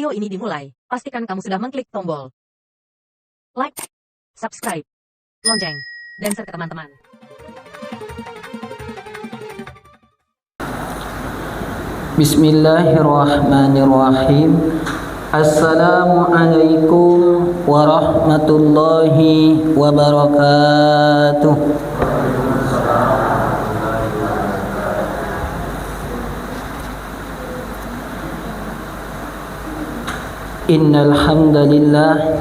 video ini dimulai, pastikan kamu sudah mengklik tombol like, subscribe, lonceng, dan share ke teman-teman. Bismillahirrahmanirrahim. Assalamualaikum warahmatullahi wabarakatuh. Innal hamdalillah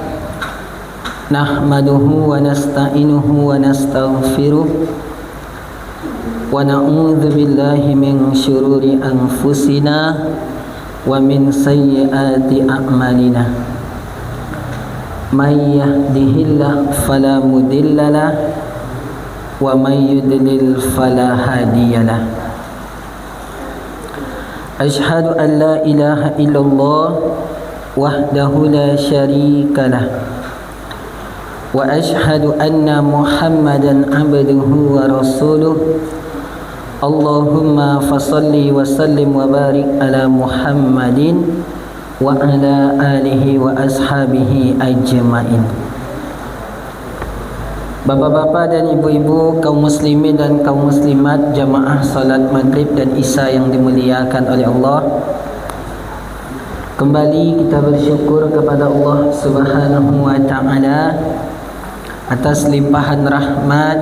nahmaduhu wa nasta'inuhu wa nastaghfiruh wa na'udzu billahi min syururi anfusina wa min sayyiati a'malina. May yahdihillahu fala mudhillalah wa may yudlil fala hadiyalah. Asyhadu an la ilaha illallah wahdahu la syarikalah wa asyhadu anna Muhammadan abduhu wa rasuluh. Allahumma fasalli wa sallim wa barik ala Muhammadin wa ala alihi wa ashabihi ajma'in. Bapak-bapak dan ibu-ibu, kaum muslimin dan kaum muslimat, jamaah salat maghrib dan isya yang dimuliakan oleh Allah, kembali kita bersyukur kepada Allah Subhanahu wa ta'ala atas limpahan rahmat,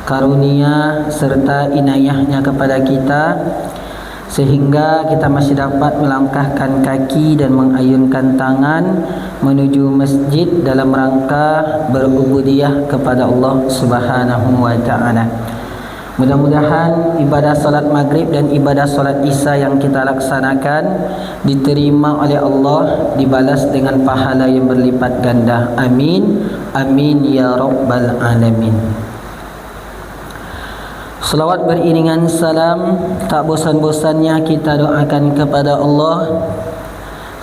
karunia serta inayahnya kepada kita, sehingga kita masih dapat melangkahkan kaki dan mengayunkan tangan menuju masjid dalam rangka berubudiyah kepada Allah Subhanahu wa ta'ala. Mudah-mudahan ibadah salat maghrib dan ibadah salat isya yang kita laksanakan diterima oleh Allah, dibalas dengan pahala yang berlipat ganda. Amin, amin ya rabbal alamin. Selawat beriringan salam tak bosan-bosannya kita doakan kepada Allah,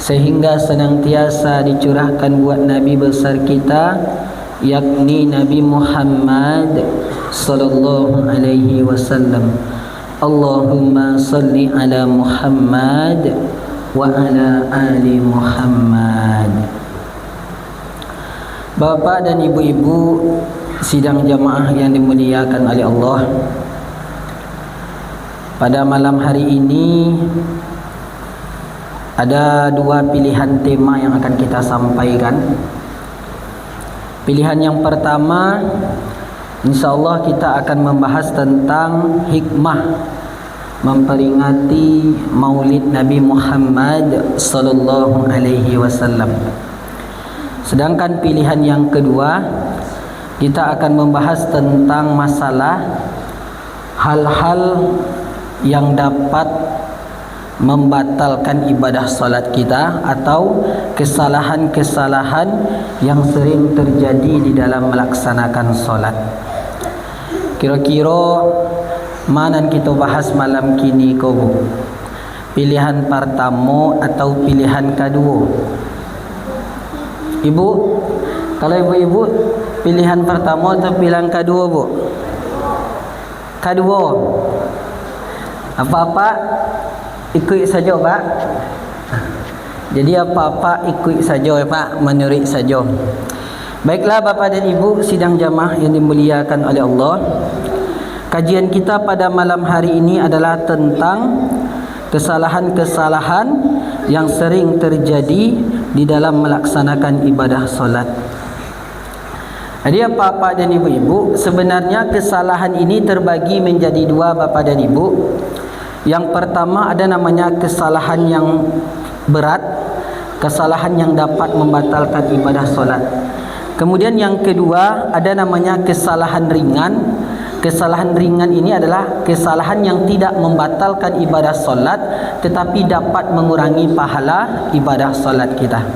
sehingga senantiasa dicurahkan buat Nabi besar kita, yakni Nabi Muhammad sallallahu alaihi wasallam. Allahumma salli ala Muhammad wa ala ali Muhammad. Bapak dan ibu-ibu sidang jamaah yang dimuliakan oleh Allah, pada malam hari ini ada dua pilihan tema yang akan kita sampaikan. Pilihan yang pertama, insyaallah kita akan membahas tentang hikmah memperingati Maulid Nabi Muhammad sallallahu alaihi wasallam. Sedangkan pilihan yang kedua, kita akan membahas tentang masalah hal-hal yang dapat membatalkan ibadah solat kita atau kesalahan-kesalahan yang sering terjadi di dalam melaksanakan solat. Kira-kira mana kita bahas malam kini kau? Pilihan pertama atau pilihan kedua? Ibu, kalau ibu-ibu pilihan pertama atau pilihan kedua, Bu? Kedua. Apa-apa ikut saja, Pak. Jadi apa-apa ikut saja, Pak, menurut saja. Baiklah Bapak dan Ibu sidang jamaah yang dimuliakan oleh Allah, kajian kita pada malam hari ini adalah tentang kesalahan-kesalahan yang sering terjadi di dalam melaksanakan ibadah solat. Jadi Bapak dan Ibu-ibu, sebenarnya kesalahan ini terbagi menjadi dua, Bapak dan Ibu. Yang pertama ada namanya kesalahan yang berat, kesalahan yang dapat membatalkan ibadah solat. Kemudian yang kedua ada namanya kesalahan ringan. Kesalahan ringan ini adalah kesalahan yang tidak membatalkan ibadah solat, tetapi dapat mengurangi pahala ibadah solat kita.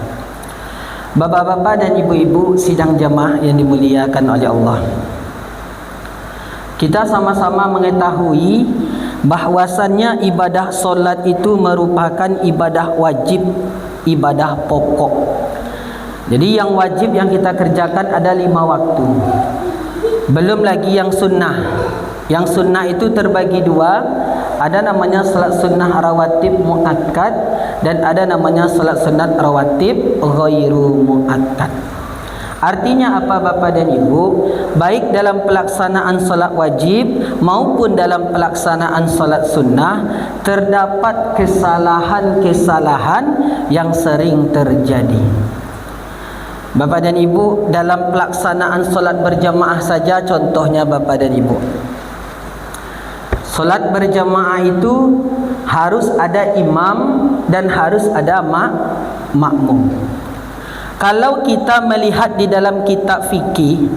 Bapak-bapak dan ibu-ibu sidang jamaah yang dimuliakan oleh Allah, kita sama-sama mengetahui bahwasannya ibadah solat itu merupakan ibadah wajib, ibadah pokok. Jadi yang wajib yang kita kerjakan ada 5 waktu. Belum lagi yang sunnah. Yang sunnah itu terbagi 2, Ada namanya salat sunnah rawatib muakkad dan ada namanya salat sunat rawatib ghairu muakkad. Artinya apa Bapak dan Ibu? Baik dalam pelaksanaan salat wajib maupun dalam pelaksanaan salat sunnah terdapat kesalahan-kesalahan yang sering terjadi. Bapak dan Ibu, dalam pelaksanaan salat berjamaah saja contohnya Bapak dan Ibu. Salat berjamaah itu harus ada imam dan harus ada makmum. Kalau kita melihat di dalam kitab fikih,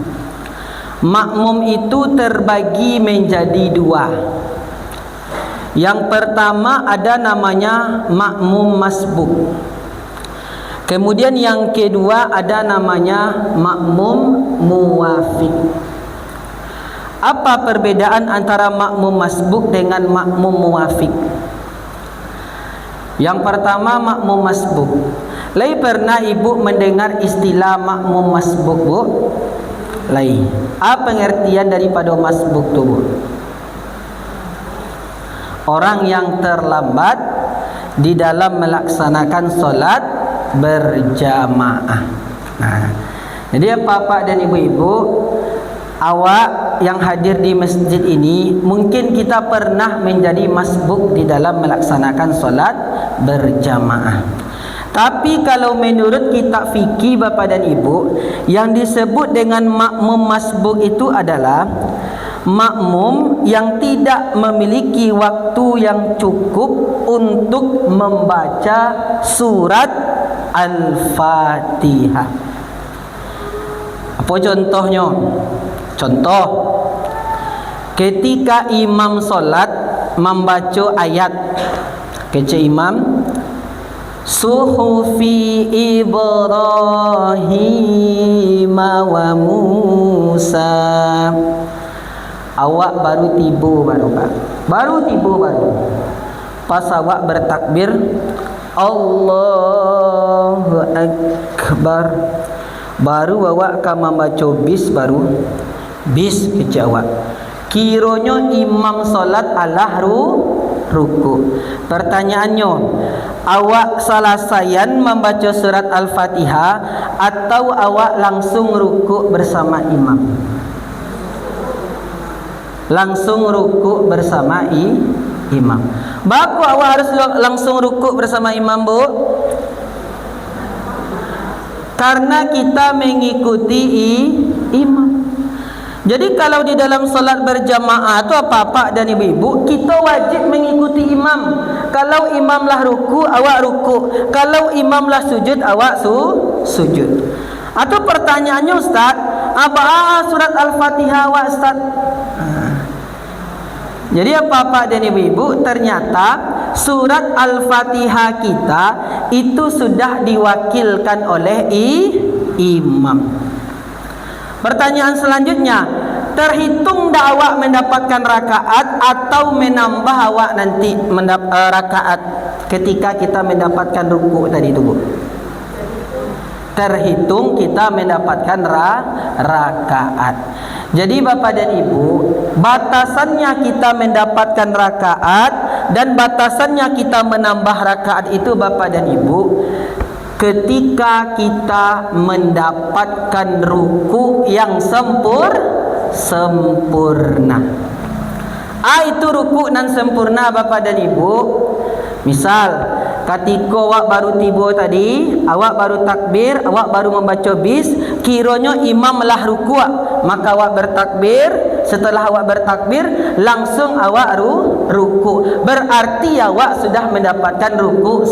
makmum itu terbagi menjadi dua. Yang pertama ada namanya makmum masbuk. Kemudian yang kedua ada namanya makmum muwafiq. Apa perbedaan antara makmum masbuk dengan makmum muwafiq? Yang pertama makmum masbuk. Lai pernah ibu mendengar istilah makmum masbuk, Bu? Lai. Apa pengertian daripada masbuk tu, Bu? Orang yang terlambat di dalam melaksanakan solat berjamaah. Nah, jadi Bapak dan Ibu-ibu, awak yang hadir di masjid ini, mungkin kita pernah menjadi masbuk di dalam melaksanakan solat berjamaah. Tapi kalau menurut kitab fikih Bapak dan Ibu, yang disebut dengan makmum masbuk itu adalah makmum yang tidak memiliki waktu yang cukup untuk membaca surat Al-Fatihah. Apa contohnya? Contoh, ketika imam solat membaca ayat, kece imam Suhufi Ibrahim wa Musa. Awak baru tiba pas awak bertakbir Allahu Akbar, baru awak akan membaca bis kecil awak. Kiranya imam solat Allah ruku. Pertanyaannya, awak salasayan membaca surat Al-Fatihah atau awak langsung ruku bersama imam? Langsung ruku bersama imam. Baku awak harus langsung ruku bersama imam, Bu? Karena kita mengikuti imam. Jadi kalau di dalam solat berjamaah itu apa-apa dan ibu-ibu, kita wajib mengikuti imam. Kalau imamlah ruku, awak ruku. Kalau imamlah sujud, awak sujud. Atau pertanyaannya, Ustaz, apa surat Al-Fatihah awak, Ustaz? Jadi apa-apa dan ibu-ibu, ternyata surat Al-Fatihah kita itu sudah diwakilkan oleh imam. Pertanyaan selanjutnya, terhitung dah awak mendapatkan rakaat atau menambah awak nanti rakaat ketika kita mendapatkan ruku tadi itu, Bu? Terhitung kita mendapatkan rakaat. Jadi Bapak dan Ibu, batasannya kita mendapatkan rakaat dan batasannya kita menambah rakaat itu Bapak dan Ibu, ketika kita mendapatkan ruku yang sempurna. Itu ruku nan sempurna Bapak dan Ibu. Misal ketika awak baru tiba tadi, awak baru takbir, awak baru membaca bis, kiranya imam lah ruku, maka awak bertakbir. Setelah awak bertakbir, langsung awak ruku. Berarti awak sudah mendapatkan ruku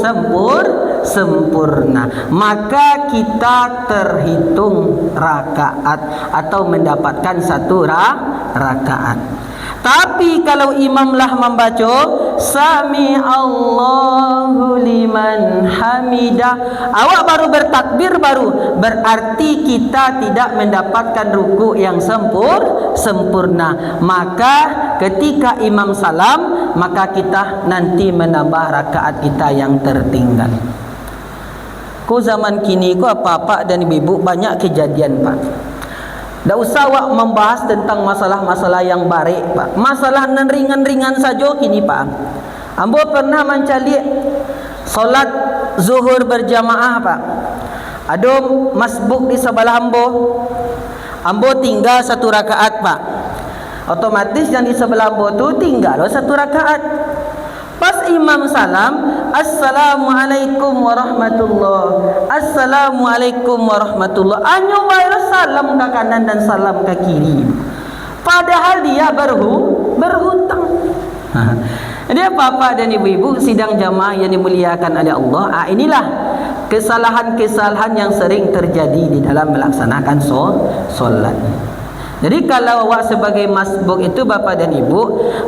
sempurna. Maka kita terhitung rakaat atau mendapatkan satu rakaat. Tapi kalau imamlah membaca Sami Allahu liman hamidah, awak baru bertakbir berarti kita tidak mendapatkan ruku yang sempurna. Maka ketika imam salam, maka kita nanti menambah rakaat kita yang tertinggal. Zaman kini apa-apa dan ibu banyak kejadian, Pak. Tak usah awak membahas tentang masalah-masalah yang barik, Pak. Masalah nan ringan-ringan saja kini, Pak. Ambo pernah mencari solat zuhur berjamaah, Pak. Ada masbuk di sebelah ambo. Ambo tinggal 1 rakaat, Pak. Otomatis yang di sebelah ambo tu tinggal 1 rakaat. Pas imam salam, Assalamualaikum warahmatullahi, Assalamualaikum warahmatullahi, anyo bayar salam ke kanan dan salam ke kiri. Padahal dia berhutang. Jadi Bapak dan Ibu-ibu sidang jamaah yang dimuliakan oleh Allah, inilah kesalahan-kesalahan yang sering terjadi di dalam melaksanakan solat. Jadi kalau awak sebagai masbuk itu Bapak dan Ibu,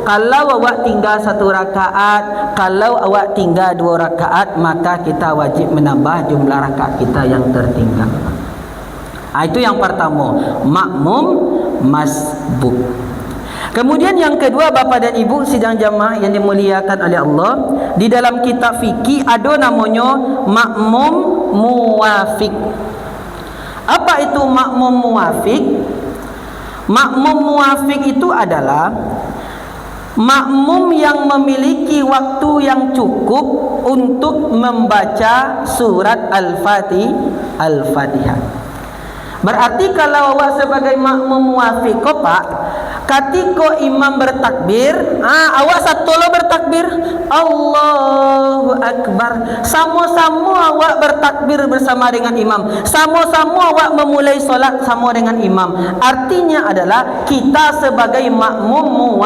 kalau awak tinggal 1 rakaat, kalau awak tinggal 2 rakaat, maka kita wajib menambah jumlah rakaat kita yang tertinggal. Itu yang pertama, makmum masbuk. Kemudian yang kedua Bapak dan Ibu sidang jamaah yang dimuliakan oleh Allah, di dalam kitab fikih ada namanya makmum muwafiq. Apa itu makmum muwafiq? Makmum muwafiq itu adalah makmum yang memiliki waktu yang cukup untuk membaca surat Al-Fatihah. Berarti kalau awak sebagai makmum muwafiq, Pak, ketika imam bertakbir, awak satu lo bertakbir, Allahu Akbar. Sama-sama awak bertakbir bersama dengan imam. Sama-sama awak memulai solat sama dengan imam. Artinya adalah kita sebagai makmum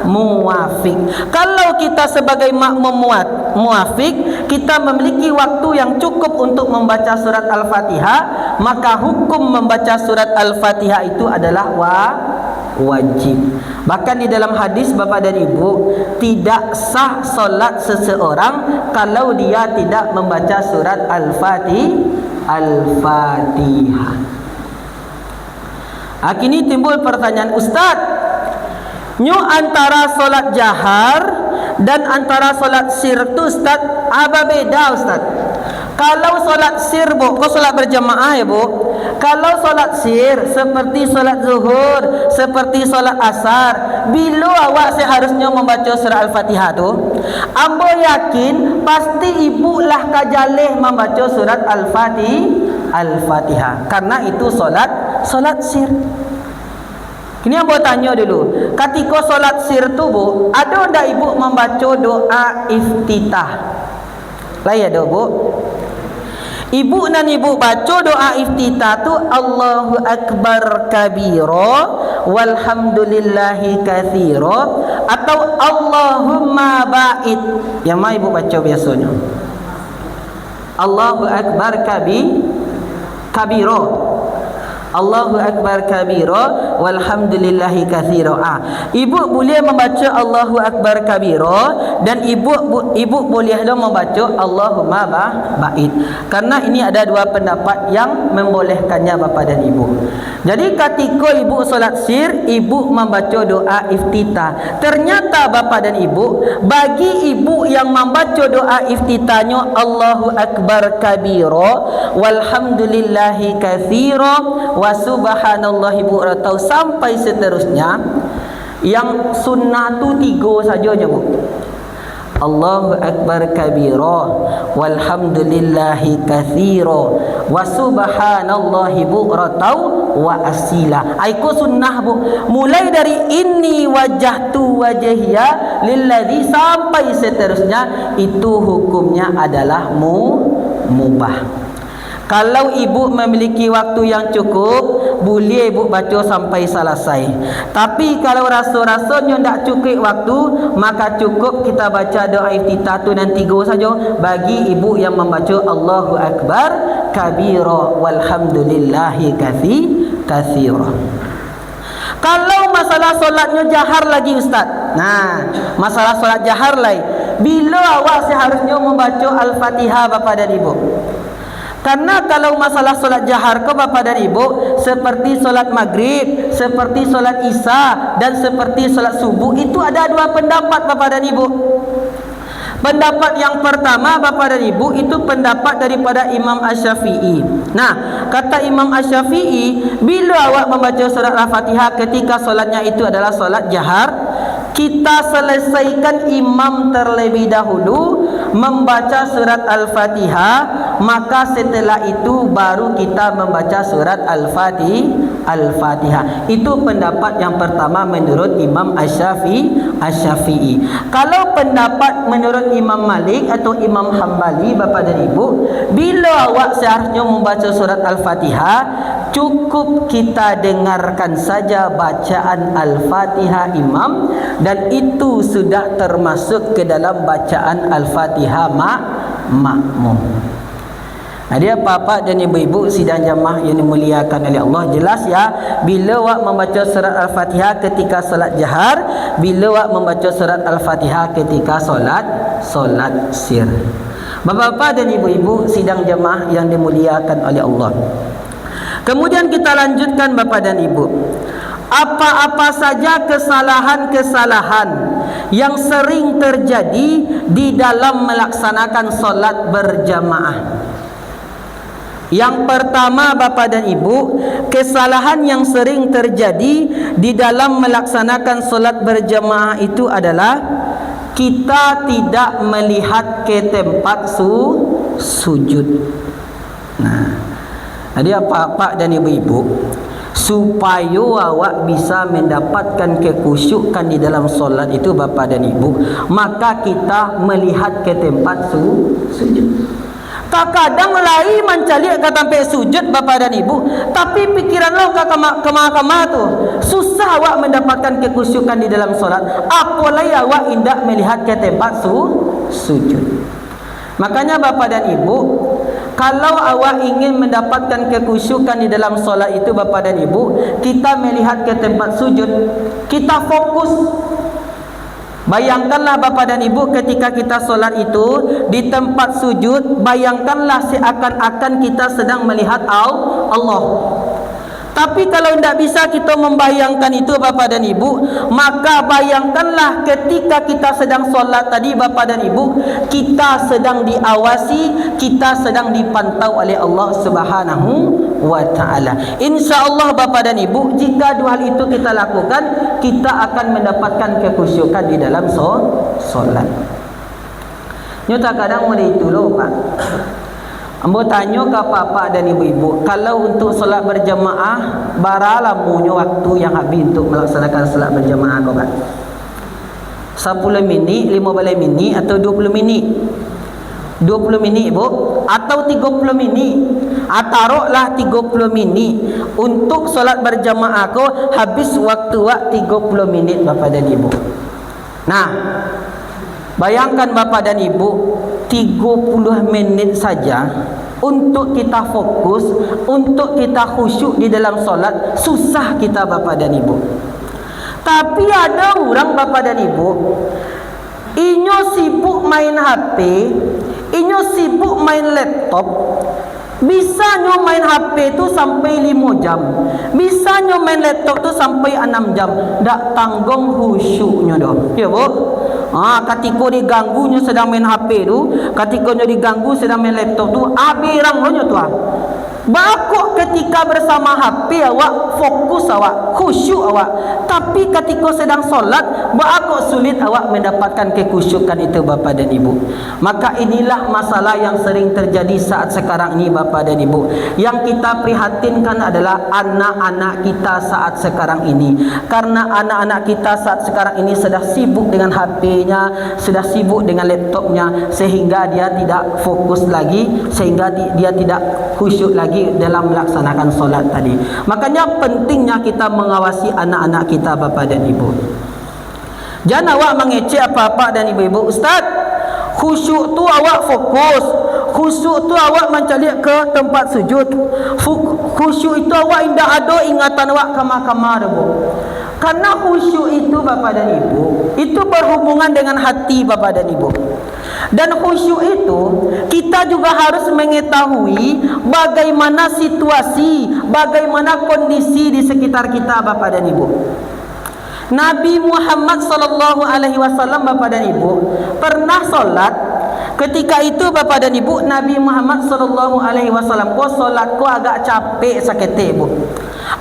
muwafiq. Kalau kita sebagai makmum muwafiq, kita memiliki waktu yang cukup untuk membaca surat Al-Fatihah, maka hukum membaca surat Al-Fatihah itu adalah wajib. Bahkan di dalam hadis Bapak dan Ibu, tidak sah solat seseorang kalau dia tidak membaca surat Al-Fatihah. Kini timbul pertanyaan, Ustaz, antara solat jahar dan antara solat sir tu Ustaz, apa beda Ustaz? Kalau solat sir, Bu, kau solat berjamaah ya, Bu. Kalau solat sir seperti solat zuhur, seperti solat asar, bila awak seharusnya membaca surah Al-Fatihah tu, ambo yakin pasti ibu lah kajaleh membaca surat Al-Fatihah, karena itu solat sir. Ini ambo tanya dulu, ketika solat sir tu, Bu, ada ndak ibu membaca doa iftitah? Lah ya, Bu. Ibu dan ibu baca doa iftitah tu Allahu Akbar kabira walhamdulillahi katsira, atau Allahumma ba'id. Yang mana ibu baca biasanya? Allahu Akbar kabira, Allahu Akbar kabira walhamdulillahi katsira. Ibu boleh membaca Allahu Akbar kabira dan ibu bolehlah membaca Allahumma ba'id. Karena ini ada dua pendapat yang membolehkannya Bapak dan Ibu. Jadi ketika ibu solat sir, ibu membaca doa iftitah. Ternyata Bapak dan Ibu, bagi ibu yang membaca doa iftitahnya Allahu Akbar kabira walhamdulillahi katsira wa subhanallahi bu'ratau sampai seterusnya, yang sunnah tu 3 saja je, Bu. Allahu Akbar kabira walhamdulillahi katsira wa subhanallahi bu'ratau wa asila. Aiku sunnah, Bu. Mulai dari inni wajjahtu wajhiya lilladzi sampai seterusnya, itu hukumnya adalah mubah. Kalau ibu memiliki waktu yang cukup, boleh ibu baca sampai selesai. Tapi kalau rasa-rasanya tidak cukup waktu, maka cukup kita baca doa iftitah tu dan 3 saja bagi ibu yang membaca Allahu Akbar kabira walhamdulillahi katsira. Kalau masalah solatnya jahar lagi, Ustaz. Masalah solat jahar lagi. Bila awak seharusnya membaca Al-Fatihah Bapak dan Ibu? Karena kalau masalah solat jahar ke Bapak dan Ibu, seperti solat maghrib, seperti solat isya, dan seperti solat subuh, itu ada 2 pendapat Bapak dan Ibu. Pendapat yang pertama Bapak dan Ibu itu pendapat daripada Imam Asy-Syafi'i. Nah, kata Imam Asy-Syafi'i, bila awak membaca surat Al-Fatihah ketika solatnya itu adalah solat jahar, kita selesaikan imam terlebih dahulu membaca surat Al-Fatihah, maka setelah itu baru kita membaca surat Al-Fatihah. Itu pendapat yang pertama menurut Imam Asy-Syafi'i. Kalau pendapat menurut Imam Malik atau Imam Hambali Bapak dan Ibu, bila awak seharusnya membaca surat Al-Fatihah, cukup kita dengarkan saja bacaan Al-Fatihah imam, dan itu sudah termasuk ke dalam bacaan Al-Fatihah makmum. Jadi bapak dan ibu-ibu sidang jamaah yang dimuliakan oleh Allah, jelas ya, bila awak membaca surat Al-Fatihah ketika solat jahar, bila awak membaca surat Al-Fatihah ketika solat sir. Bapak-bapak dan ibu-ibu sidang jamaah yang dimuliakan oleh Allah. Kemudian kita lanjutkan Bapak dan Ibu. Apa-apa saja kesalahan-kesalahan yang sering terjadi di dalam melaksanakan solat berjamaah. Yang pertama Bapak dan Ibu, kesalahan yang sering terjadi di dalam melaksanakan solat berjamaah itu adalah kita tidak melihat ke tempat sujud. Nah, jadi Pak dan Ibu-ibu, supaya awak bisa mendapatkan kekhusyukan di dalam solat itu Bapak dan Ibu, maka kita melihat ke tempat sujud. Kadang lain mencari ke tempat sujud Bapak dan Ibu, tapi pikiran lo ke kemah-kemah tu, susah awak mendapatkan kekhusyukan di dalam solat. Apalagi awak hendak melihat ke tempat sujud. Makanya Bapak dan Ibu, kalau awak ingin mendapatkan kekhusyukan di dalam solat itu Bapak dan Ibu, kita melihat ke tempat sujud, kita fokus. Bayangkanlah Bapak dan Ibu, ketika kita solat itu di tempat sujud, bayangkanlah seakan-akan kita sedang melihat Allah. Tapi kalau tidak bisa kita membayangkan itu Bapak dan Ibu, maka bayangkanlah ketika kita sedang solat tadi Bapak dan Ibu, kita sedang diawasi, kita sedang dipantau oleh Allah Subhanahu wa ta'ala. InsyaAllah Bapak dan Ibu, jika dua hal itu kita lakukan, kita akan mendapatkan kekhusyukan di dalam solat. Nyata kadang mulai itu loh Pak, ambo tanya ke bapak dan ibu-ibu, kalau untuk solat berjamaah, berapa lamunya waktu yang habis untuk melaksanakan solat berjamaah kau Pak? 10 minit, 15 minit atau 20 minit? 20 minit Bu, atau 30 minit? Taruhlah 30 minit. Untuk solat berjamaah kau habis waktu 30 minit Bapak dan Ibu. Nah, bayangkan Bapak dan Ibu, 30 menit saja untuk kita fokus, untuk kita khusyuk di dalam solat, susah kita Bapak dan Ibu. Tapi ada orang Bapak dan Ibu, inyo sibuk main HP, inyo sibuk main laptop, bisa nyo main HP tu sampai 5 jam, bisa nyo main laptop tu sampai 6 jam, tak tanggung khusyuknya dah. Ya Bu? Ketika diganggu nyo sedang main HP tu, ketika nyo diganggu sedang main laptop tu, abirang nyo tu. Bakok ketika bersama HP awak fokus, awak khusyuk awak, tapi ketika sedang solat bakok sulit awak mendapatkan kekhusyukan itu Bapak dan Ibu. Maka inilah masalah yang sering terjadi saat sekarang ini Bapak dan Ibu. Yang kita prihatinkan adalah anak-anak kita saat sekarang ini, karena anak-anak kita saat sekarang ini sudah sibuk dengan HP-nya, sudah sibuk dengan laptopnya, sehingga dia tidak fokus lagi, sehingga dia tidak khusyuk lagi dalam melaksanakan solat tadi. Makanya pentingnya kita mengawasi anak-anak kita Bapak dan Ibu. Jangan awak mengecek apa-apa dan ibu-ibu, Ustaz, khusyuk tu awak fokus, khusyuk tu awak mencari ke tempat sujud, khusyuk itu awak indah ada ingatan awak kamar-kamar Bu. Karena khusyuk itu Bapak dan Ibu, itu berhubungan dengan hati Bapak dan Ibu. Dan khusyuk itu kita juga harus mengetahui bagaimana situasi, bagaimana kondisi di sekitar kita Bapak dan Ibu. Nabi Muhammad sallallahu alaihi wasallam Bapak dan Ibu pernah solat. Ketika itu Bapak dan Ibu, Nabi Muhammad sallallahu alaihi wasallam ko solat ko agak capek sakit Bu.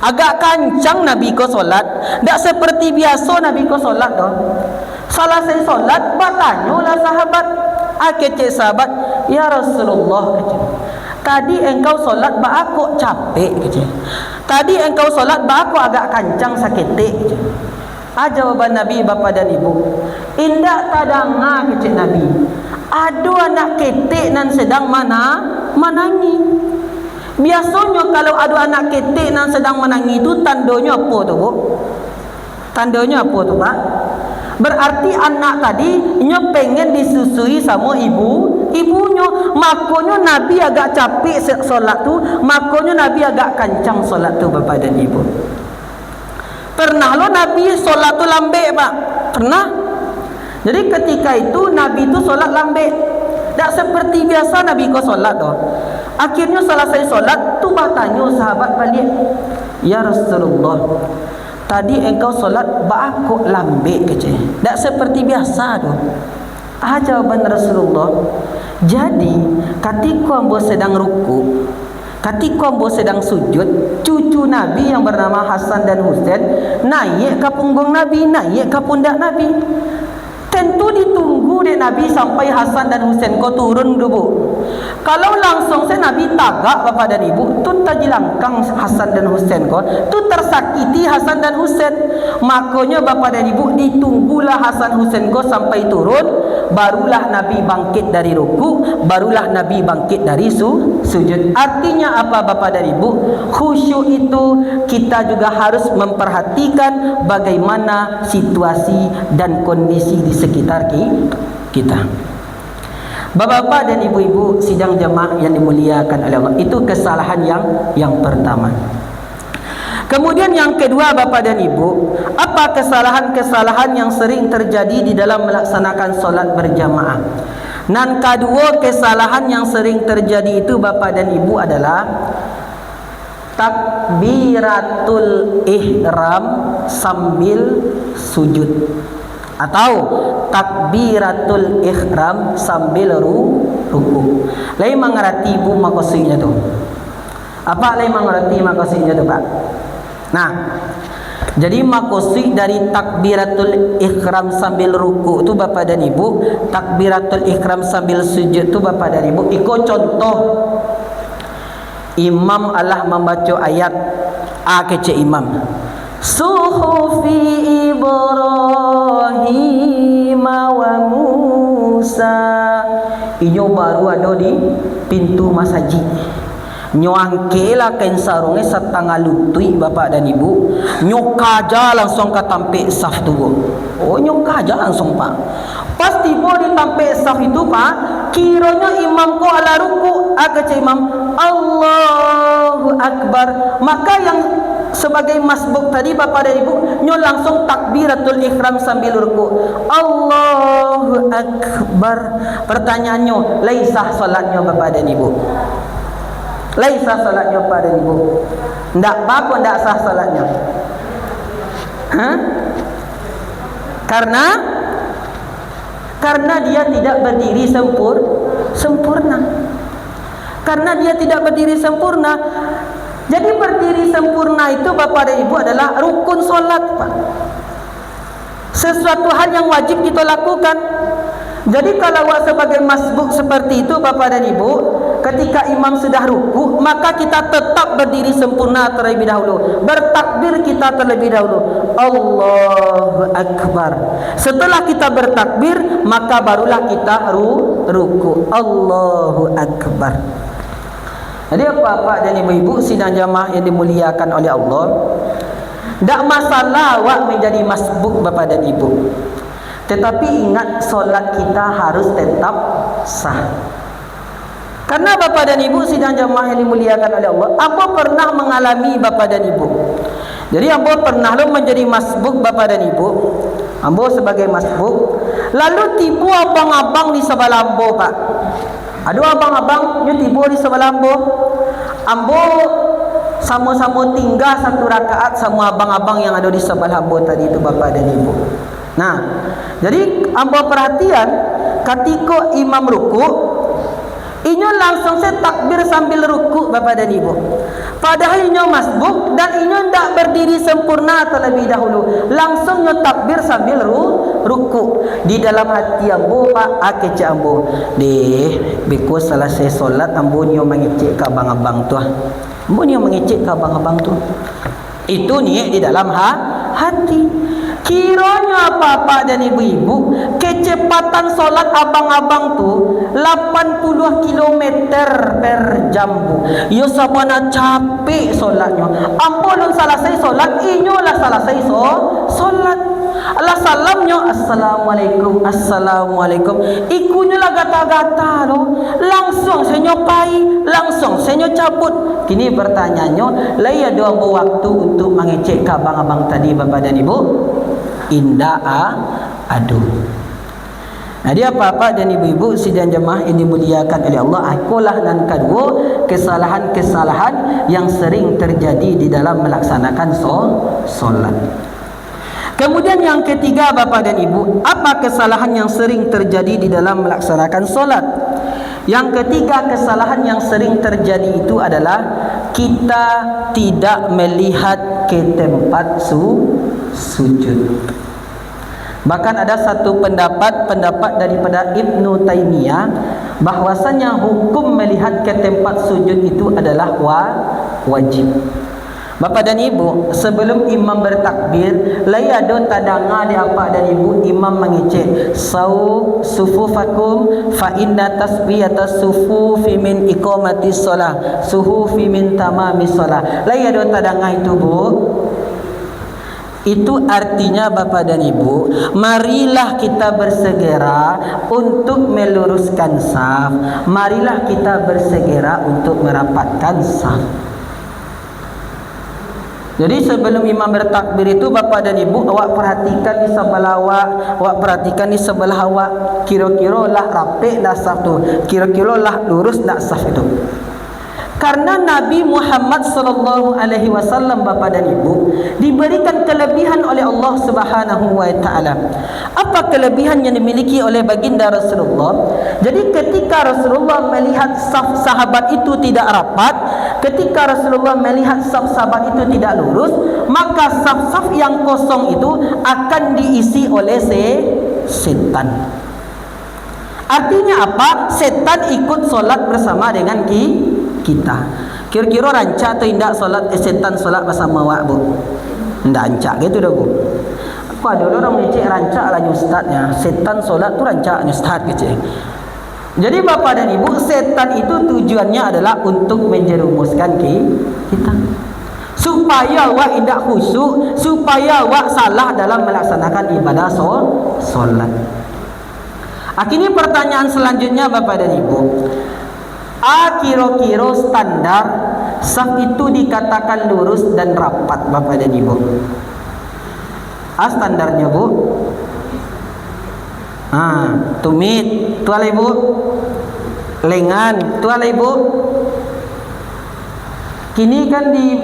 Agak kancang Nabi ko solat, tak seperti biasa Nabi ko solat doh. Salah saya solat, bertanyalah sahabat, kecik sahabat, ya Rasulullah kecik. Tadi engkau solat ba aku capek kecik. Tadi engkau solat ba aku agak kancang sakit kecik. Jawaban Nabi Bapak dan Ibu, indak tadanga kecik Nabi. Ada anak ketik nan sedang menangi. Biasanya kalau ada anak ketik nan sedang menangi itu tandanya apa tu Bu? Tandanya apa tu Pak? Berarti anak tadi nya pengen disusui sama ibunya. Makanya Nabi agak capek solat tu, makanya Nabi agak kancang solat tu Bapak dan Ibu. Pernah lo Nabi solat tu lambe Pak? Pernah? Jadi ketika itu Nabi itu solat lambe. Tak seperti biasa Nabi ko solat doh. Akhirnya selesai solat tu bertanya sahabat balik, ya Rasulullah, tadi engkau solat ba aku lambe kecil. Tak seperti biasa doh. Jawaban Rasulullah, jadi ketika ambo sedang ruku, ketika ambo sedang sujud, cucu Nabi yang bernama Hasan dan Husain naik ke punggung Nabi, naik ke pundak Nabi. Tentu ditunggu dek Nabi sampai Hasan dan Husain ko turun dulu. Kalau langsung saya Nabi tagak Bapak dan Ibu, tu tajilangkang Hasan dan Husain ko, tu tersakiti Hasan dan Husain. Makanya Bapak dan Ibu ditunggulah Hasan Husain ko sampai turun, barulah Nabi bangkit dari ruku, barulah Nabi bangkit dari sujud. Artinya apa Bapak dan Ibu? Khusyuk itu kita juga harus memperhatikan bagaimana situasi dan kondisi di sekitar kita. Bapak-bapak dan ibu-ibu sidang jemaah yang dimuliakan oleh Allah, itu kesalahan yang pertama. Kemudian yang kedua Bapak dan Ibu, apa kesalahan-kesalahan yang sering terjadi di dalam melaksanakan solat berjamaah? Dan kedua kesalahan yang sering terjadi itu Bapak dan Ibu adalah takbiratul ihram sambil sujud, atau takbiratul ihram sambil ruku. Lain mengerti Bu maksudnya tu. Apa lain mengerti maksudnya tu Pak? Nah, jadi maksud dari takbiratul ihram sambil ruku tu Bapak dan Ibu, takbiratul ihram sambil sujud tu Bapak dan Ibu, ikut contoh imam Allah membaca ayat kecil imam, suhufi Ibrahim wa Musa. Inyo baru ada di pintu masjid. Nyo angkelah kain sarungnya setengah lutui Bapak dan Ibu. Nyo kaja langsung ke tampik saf tu. Oh, nyo kaja langsung Pak. Pas tiba di tampik saf itu Pak, kiranya imam ko ala ruku, kecil imam Allahu Akbar. Maka yang sebagai masbuk tadi Bapak dan Ibu, nyo langsung takbiratul ihram sambil ruku, Allahu Akbar. Pertanyaannya, laisah salatnya Bapak dan Ibu? Laisah salatnya Bapak dan Ibu? Ndak apa-apa, ndak sah salatnya. Karena dia tidak berdiri sempurna. Karena dia tidak berdiri sempurna. Jadi berdiri sempurna itu Bapak dan Ibu adalah rukun solat Pak. Sesuatu hal yang wajib kita lakukan. Jadi kalau sebagai masbuk seperti itu Bapak dan Ibu, ketika imam sudah ruku, maka kita tetap berdiri sempurna terlebih dahulu. Bertakbir kita terlebih dahulu, Allahu Akbar. Setelah kita bertakbir, maka barulah kita ruku, Allahu Akbar. Jadi Bapak dan Ibu-ibu sidang jamaah yang dimuliakan oleh Allah, tak masalah awak menjadi masbuk Bapak dan Ibu, tetapi ingat solat kita harus tetap sah. Karena Bapak dan Ibu sidang jamaah yang dimuliakan oleh Allah, apa pernah mengalami Bapak dan Ibu? Jadi ambo pernah lo menjadi masbuk Bapak dan Ibu. Ambo sebagai masbuk, lalu tiba abang-abang di sebelah ambo Pak. Ada abang-abang nyo tiba di sebelah ambo. Ambo sama-sama tinggal satu rakaat sama abang-abang yang ada di sebelah hamba tadi itu, bapa dan ibu. Nah, jadi hamba perhatian ketika imam rukuk, inyo langsung saya takbir sambil rukuk, bapa dan ibu. Padahal inyo masbuk dan inyo tidak berdiri sempurna terlebih dahulu. Langsung inyo takbir sambil rukuk. Di dalam hati ambo pak akece ambo. Deh, because selesai solat ambo nyo mengecek ke abang-abang tu. Ambo nyo mengecek ke abang-abang tu. Itu nih di dalam hati. Kiranya bapak dan ibu-ibu, kecepatan solat abang-abang tu 80 km per jam bu. Yo sabana capek solatnya. Ampun selesai solat, inyo lah selesai solat. Allah salamnya assalamualaikum, assalamualaikum. Ikunya lah gata-gata lo. Langsung saya nyopai, langsung saya cabut. Kini bertanyanya, lah ya ada waktu untuk mengecek ke abang-abang tadi, bapak dan ibu? Indah aduh. Nah, dia bapak dan ibu-ibu sidang jemaah yang dimuliakan oleh Allah, akulah dan kedua kesalahan-kesalahan yang sering terjadi di dalam melaksanakan solat. Kemudian yang ketiga bapak dan ibu, apa kesalahan yang sering terjadi di dalam melaksanakan solat? Yang ketiga kesalahan yang sering terjadi itu adalah kita tidak melihat ke tempat sujud. Bahkan ada satu pendapat daripada Ibnu Taimiyah bahwasanya hukum melihat ke tempat sujud itu adalah wajib. Bapak dan ibu, sebelum imam bertakbir, layado tadanga di apa dan ibu imam mengecek sufufakum fa inna tasbiyata sufufi min iqamatis shalah suhufi min tamamis shalah. Layado tadanga itu bu. Itu artinya bapak dan ibu, marilah kita bersegera untuk meluruskan saf. Marilah kita bersegera untuk merapatkan saf. Jadi sebelum imam bertakbir itu bapak dan ibu, awak perhatikan di sebelah awak perhatikan di sebelah awak, kira-kira lah rapi dah saf tu, kira-kira lah lurus dah saf itu. Karena Nabi Muhammad sallallahu alaihi wasallam bapak dan ibu diberikan kelebihan oleh Allah Subhanahu wa taala. Apa kelebihan yang dimiliki oleh baginda Rasulullah? Jadi ketika Rasulullah melihat saf sahabat itu tidak rapat, ketika Rasulullah melihat saf sahabat itu tidak lurus, maka saf-saf yang kosong itu akan diisi oleh setan. Artinya apa? Setan ikut solat bersama dengan kita. Kira-kira rancak atau indak solat setan solat bersama awak bu? Ndak rancak gitu dah bu. Aku ada orang mengecek rancak lah ustaznya. Setan solat tu rancak ustaz kecek. Jadi bapak dan ibu, setan itu tujuannya adalah untuk menjerumuskan kita. Supaya awak indak khusyuk, supaya awak salah dalam melaksanakan ibadah solat. Akhirnya pertanyaan selanjutnya bapak dan ibu, kira-kira standar saf itu dikatakan lurus dan rapat bapak dan ibu? Standarnya bu? Tumit, tu ala ibu? Lengan, tu ala ibu? Kini kan di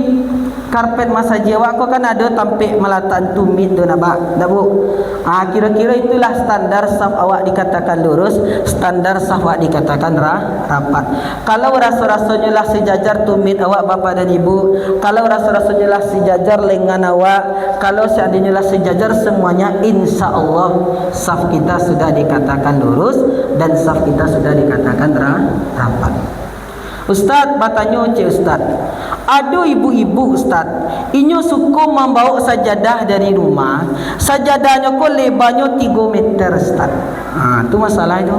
karpet masa Jawa kau kan ada tampik melatan tumit tu nak dah bu. Kira-kira itulah standar saf awak dikatakan lurus, standar saf awak dikatakan rapat. Kalau rasa-rasanya lah sejajar tumit awak bapak dan ibu, kalau rasa-rasanya lah sejajar lengan awak, kalau seandainya lah sejajar semuanya, insya Allah saf kita sudah dikatakan lurus dan saf kita sudah dikatakan rapat. Ustaz, bertanya cik ustaz, ada ibu-ibu ustaz, inyo suka membawa sajadah dari rumah, sajadahnya kok lebarnya 3 meter ustaz. Tu masalah itu.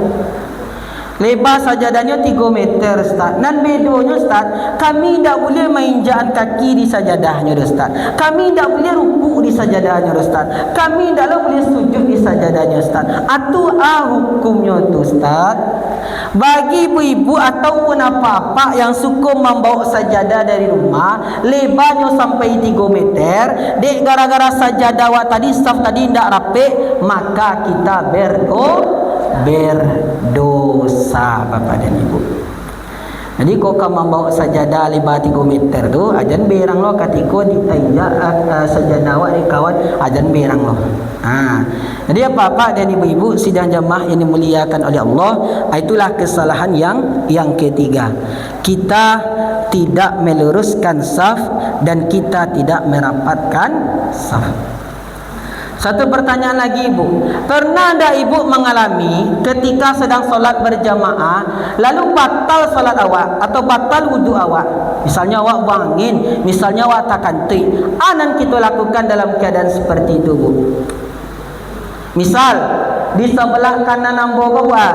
Lebar sajadahnya 3 meter ustaz. Dan bedanya ustaz, kami tak boleh menginjakkan kaki di sajadahnya ustaz. Kami tak boleh rukuk di sajadahnya ustaz. Kami tak boleh sujud di sajadahnya ustaz. Itu hukumnya tu ustaz. Bagi ibu-ibu ataupun apa-apa yang suka membawa sajadah dari rumah, lebarnya sampai 3 meter, dek gara-gara sajadah awak tadi, saf tadi tidak rapi, maka kita berdosa bapak dan ibu. Jadi kau membawa sajadah lebar 3 meter tu, ajan berang lo katiko di tanja sajadah awak di kawan, ajan berang lo. Jadi apa-apa dan ibu-ibu sidang jamaah yang dimuliakan oleh Allah, itulah kesalahan yang ketiga. Kita tidak meluruskan saf dan kita tidak merapatkan saf. Satu pertanyaan lagi ibu, pernah ada ibu mengalami ketika sedang solat berjamaah lalu batal solat awak atau batal wudhu awak? Misalnya awak buang angin, misalnya awak tak kantik, anan kita lakukan dalam keadaan seperti itu bu? Misal di sebelah kanan ambo bawah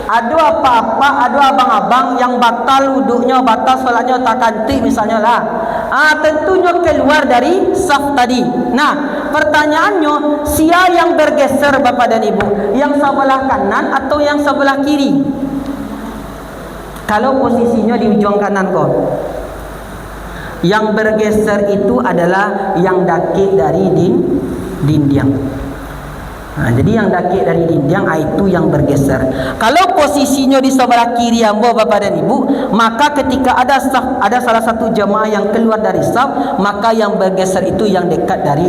ada apa-apa, ada abang-abang yang batal wuduknya, batal solatnya tak kantik misalnya lah. Tentunya keluar dari saf tadi. Nah, pertanyaannya, siapa yang bergeser Bapak dan Ibu? Yang sebelah kanan atau yang sebelah kiri? Kalau posisinya di ujung kanan kok. Yang bergeser itu adalah yang dakik dari dinding. Jadi yang dakik dari dinding itu yang bergeser. Kalau posisinya di sebelah kiri ambo Bapak dan Ibu, maka ketika ada salah satu jemaah yang keluar dari saf, maka yang bergeser itu yang dekat dari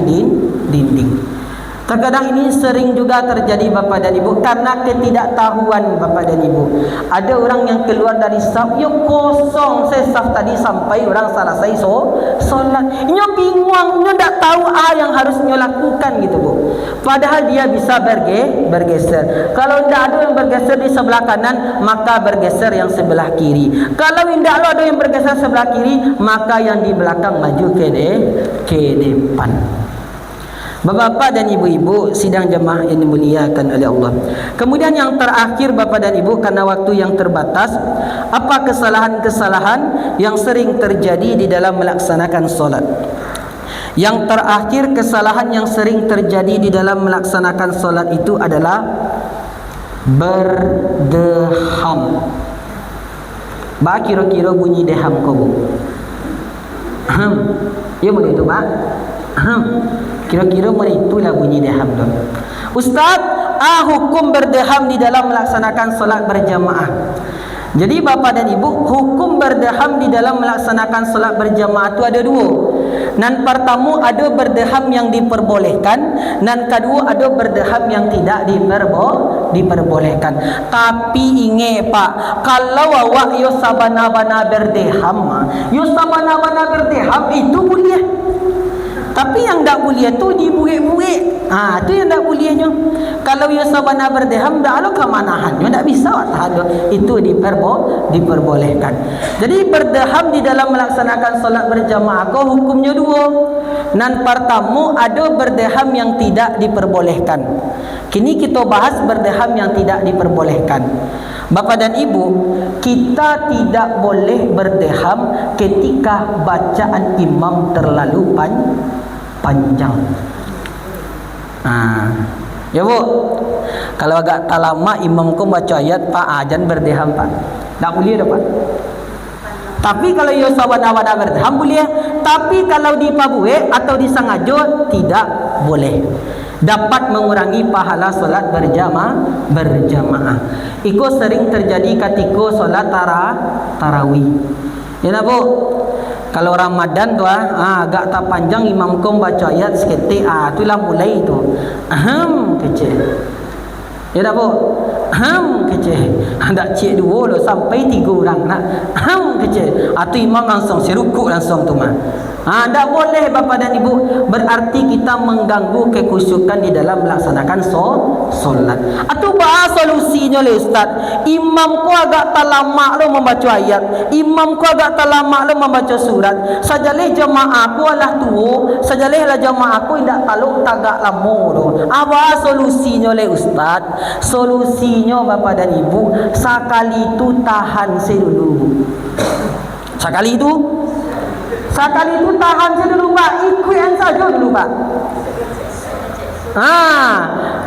dinding. Terkadang ini sering juga terjadi Bapak dan Ibu karena ketidaktahuan Bapak dan Ibu. Ada orang yang keluar dari saf, ya kosong saf tadi sampai orang selesai solat. Nya bingung, nya tak tahu yang harusnya lakukan gitu bu. Padahal dia bisa bergeser. Kalau tidak ada yang bergeser di sebelah kanan, maka bergeser yang sebelah kiri. Kalau tidak ada yang bergeser sebelah kiri, maka yang di belakang maju ke depan. Bapak-bapak dan ibu-ibu sidang jemaah yang dimuliakan oleh Allah. Kemudian yang terakhir Bapak dan Ibu, karena waktu yang terbatas, apa kesalahan-kesalahan yang sering terjadi di dalam melaksanakan solat? Yang terakhir, kesalahan yang sering terjadi di dalam melaksanakan solat itu adalah berdeham. Ba kira-kira bunyi deham kau bu? Ya boleh itu ba? Kira-kira itulah bunyi deham tu. Ustaz, hukum berdeham di dalam melaksanakan solat berjamaah. Jadi Bapak dan Ibu, hukum berdeham di dalam melaksanakan solat berjamaah itu ada dua. Nan pertama ada berdeham yang diperbolehkan, nan kedua ada berdeham yang tidak diperbolehkan. Tapi ingat Pak, kalau awak yo sabana-bana berdeham, itu boleh. Tapi yang tak boleh tu dibuik-buik. Tu yang tak bolehnya. Kalau ia sabana berdeham, dah ada kemanahannya, tak bisa ada. Itu diperbolehkan. Jadi berdeham di dalam melaksanakan solat berjamaah kau hukumnya dua. Nan pertama ada berdeham yang tidak diperbolehkan. Kini kita bahas berdeham yang tidak diperbolehkan. Bapak dan Ibu, kita tidak boleh berdeham ketika bacaan imam terlalu panjang. Ya bu, kalau agak tak lama imam kau baca ayat Pak, ajan berdeham Pak, tak boleh dah Pak. Tapi kalau ia sawana-wana berdeham boleh. Tapi kalau dipabuik atau disengaja tidak boleh. Dapat mengurangi pahala solat berjamaah. Itu sering terjadi ketika solat tarawih. Ya nak bu? Kalau Ramadan tu agak tak panjang imam kau baca ayat seketik, itulah mulai tu. Kecil. Ya tak bu? Kecil. Tak cik dua lo sampai 3 orang nak. Kecil. Tu imam langsung serukuk langsung tu mah. Tak boleh Bapak dan Ibu. Berarti kita mengganggu kekhusyukan di dalam melaksanakan solat. Atau bahas solusinya le Ustaz. Imam ku agak tak lama lo membaca ayat. Imam ku agak tak lama lo membaca surat. Sajaleh jemaah ku alah tua. Sajaleh lah jemaah ku tidak taluk tagak lama lo. Apa solusinya le Ustaz? Solusinya Bapak dan Ibu, sekali itu tahan dulu. Sekali itu tahan dulu Pak. Ikutin saja dulu Pak.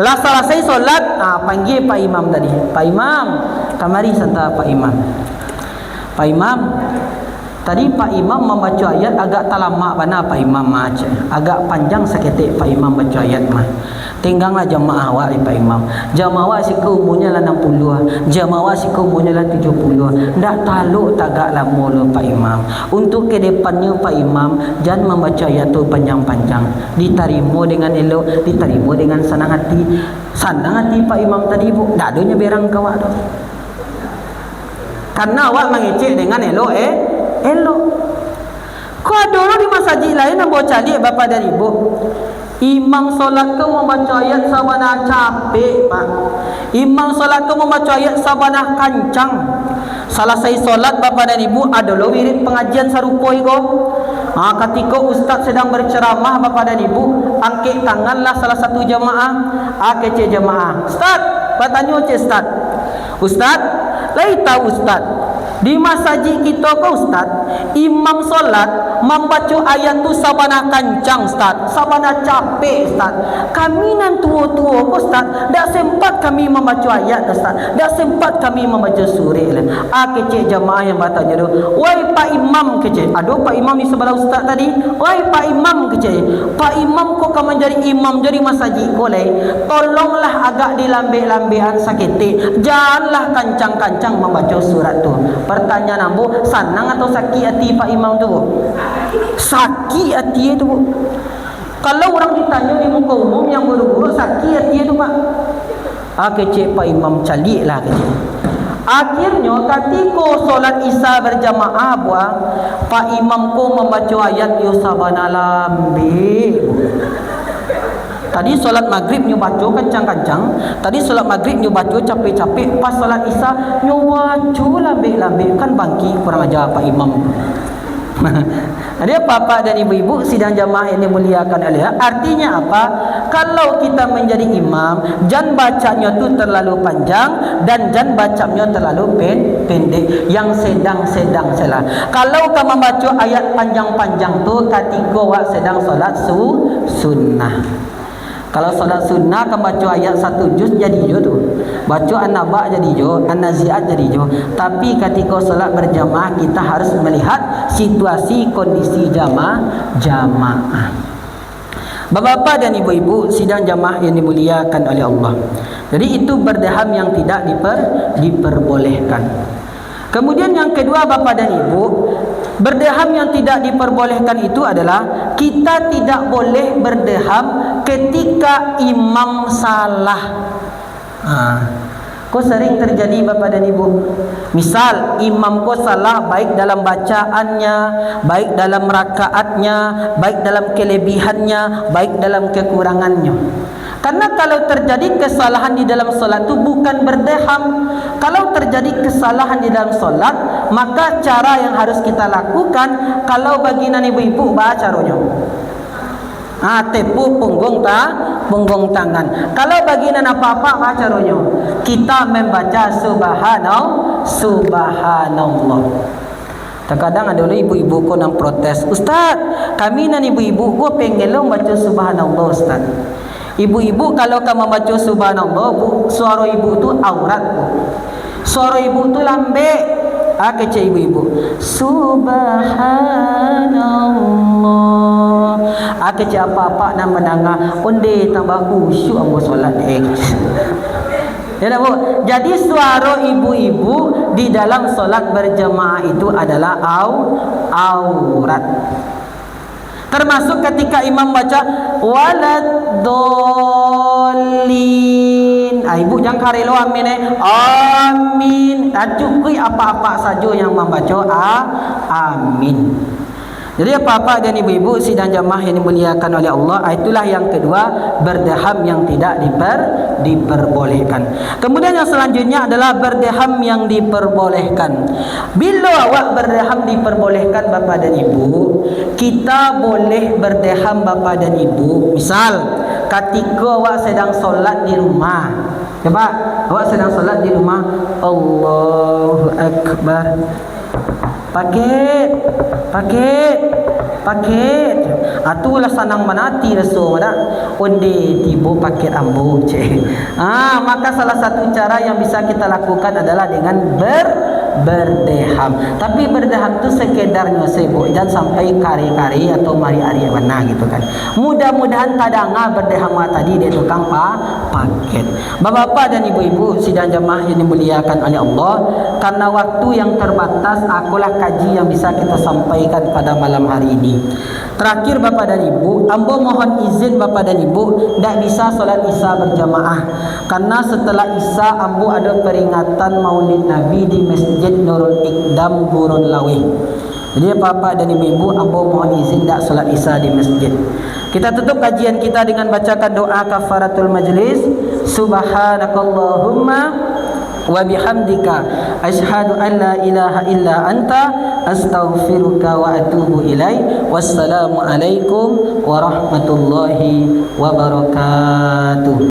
Lah selesai solat, panggil Pak Imam tadi. Pak Imam, kamari santa Pak Imam. Pak Imam, Tadi Pak Imam membaca ayat agak tak lama mana Pak Imam macam. Agak panjang seketik Pak Imam baca ayat mah. Tinggallah jamaah awak Pak Imam. Jamaah awak si umurnya lah 60. Jamaah awak si umurnya lah 70. Ndak taluk tagak lama lo Pak Imam. Untuk ke depannya Pak Imam jangan membaca ayat tu panjang-panjang. Diterima dengan elok, diterima dengan senang hati. Senang hati Pak Imam tadi bu. Dak adanya berang kawak tu. Karena awak mengecek dengan elok elok. Kau dulu di masjid lain nak bawa calik bapa dan ibu. Imam solat ke membaca ayat sabana capek pak. Imam solat ke membaca ayat sabana kancang. Salah saya solat bapa dan ibu adalah wirid pengajian sarupa iko. Ketika ustaz sedang berceramah bapa dan ibu, angkat tanganlah salah satu jamaah. Kece jamaah. Ustaz, bertanya ustaz. Ustaz, lai tahu ustaz. Di masjid kita ke ustaz, imam solat membaca ayat tu sabana kancang ustaz, sabana capek ustaz. Kami nan tua-tua ustaz, dak sempat kami membaca ayat ustaz, dak sempat kami membaca surah lah. Kecik jamaah yang bertanya tu, wahai Pak Imam kecik. Aduh Pak Imam ni sebelah ustaz tadi. Wahai Pak Imam kecik. Pak Imam kau kamu jadi imam jadi masjid kau leh. Tolonglah agak dilambe-lambean saketik. Janganlah kancang-kancang membaca surat tu. Pertanyaan ambo, senang atau sakit hati Pak Imam tu? Sakit hati itu. Kalau orang ditanya di muka umum yang buru-buru sakit hati itu Pak. Kecik Pak Imam calik lah kecik. Akhirnya ketika solat Isya berjamaah buah, Pak Imam ko membaca ayat yusabana lambe. Tadi solat maghrib nyu baca kencang-kencang. Tadi solat maghrib nyu baca capek-capek. Pas solat Isya nyu baca lambe-lambe. Kan bangki kurang ajar Pak Imam. Jadi bapak dan ibu-ibu sidang jamaah yang dimuliakan oleh Allah. Artinya apa? Kalau kita menjadi imam, jangan bacanya tu terlalu panjang dan jangan bacanya terlalu pendek. Yang sedang-sedang salah. Kalau kamu baca ayat panjang-panjang tu ketika awak sedang solat sunnah. Kalau solat sunnah kamu baca ayat 1 juz jadi jo tu. Baca an-naba jadi jo, an-naziat jadi jo. Tapi ketika solat berjamaah kita harus melihat situasi kondisi jamaah. Bapak-bapak dan ibu-ibu sidang jamaah yang dimuliakan oleh Allah. Jadi itu berdeham yang tidak diperbolehkan. Kemudian yang kedua bapak dan ibu, berdeham yang tidak diperbolehkan itu adalah kita tidak boleh berdeham ketika imam salah. Kok sering terjadi bapak dan ibu? Misal imam kok salah baik dalam bacaannya, baik dalam rakaatnya, baik dalam kelebihannya, baik dalam kekurangannya. Karena kalau terjadi kesalahan di dalam solat itu bukan berdeham. Kalau terjadi kesalahan di dalam solat, maka cara yang harus kita lakukan, kalau bagian ibu-ibu baca caranya. Tepu punggung tangan. Kalau bagian apa-apa baca caranya. Kita membaca subhanallah. Terkadang ada ibu-ibu ko nang protes, Ustaz, kami nan ibu-ibu ko pengen lo baca subhanallah Ustaz. Ibu-ibu kalau kamu baca subhanallah, suara ibu tu aurat bu. Suara ibu tu lambe. Kecil ibu-ibu. Subhanallah. Kecil apa-apa nak mendengar. Onde tambah khusyuk ambo solat Ya tak bu? Jadi suara ibu-ibu di dalam solat berjemaah itu adalah aurat. Termasuk ketika imam baca waladdallin. Ibu jangan karelo amin amin. Cukup apa-apa saja yang membaca amin. Jadi apa-apa dan ibu-ibu sidang jamaah yang dimuliakan oleh Allah, itulah yang kedua, berdeham yang tidak diperbolehkan. Kemudian yang selanjutnya adalah berdeham yang diperbolehkan. Bila awak berdeham diperbolehkan bapak dan ibu, kita boleh berdeham bapak dan ibu. Misal ketika awak sedang solat di rumah. Coba awak sedang solat di rumah, Allahu Akbar. Paket. Atulah sanang menati rasul dah. Onde tibo paket ambo. Maka salah satu cara yang bisa kita lakukan adalah dengan berdeham. Tapi berdeham tu sekedarnya sibuk, jangan sampai kari-kari atau mari-ari mana gitu kan. Mudah-mudahan tadanga berdeham tadi dia tukang paket. Bapak-bapak dan ibu-ibu sidang jamaah yang dimuliakan oleh Allah, karena waktu yang terbatas, akulah kaji yang bisa kita sampaikan pada malam hari ini. Terakhir Bapak dan Ibu, ambo mohon izin Bapak dan Ibu tidak bisa solat Isya berjamaah, karena setelah Isya ambo ada peringatan Maulid Nabi di Masjid Nurul Iqdam Gurun Lawih. Jadi Bapak dan Ibu, ambo mohon izin tidak solat Isya di masjid. Kita tutup kajian kita dengan bacakan doa kafaratul majlis. Subhanakallahumma wa bihamdika asyhadu an la ilaha illa anta astaghfiruka wa atubu ilaik. Wassalamu alaikum warahmatullahi wabarakatuh.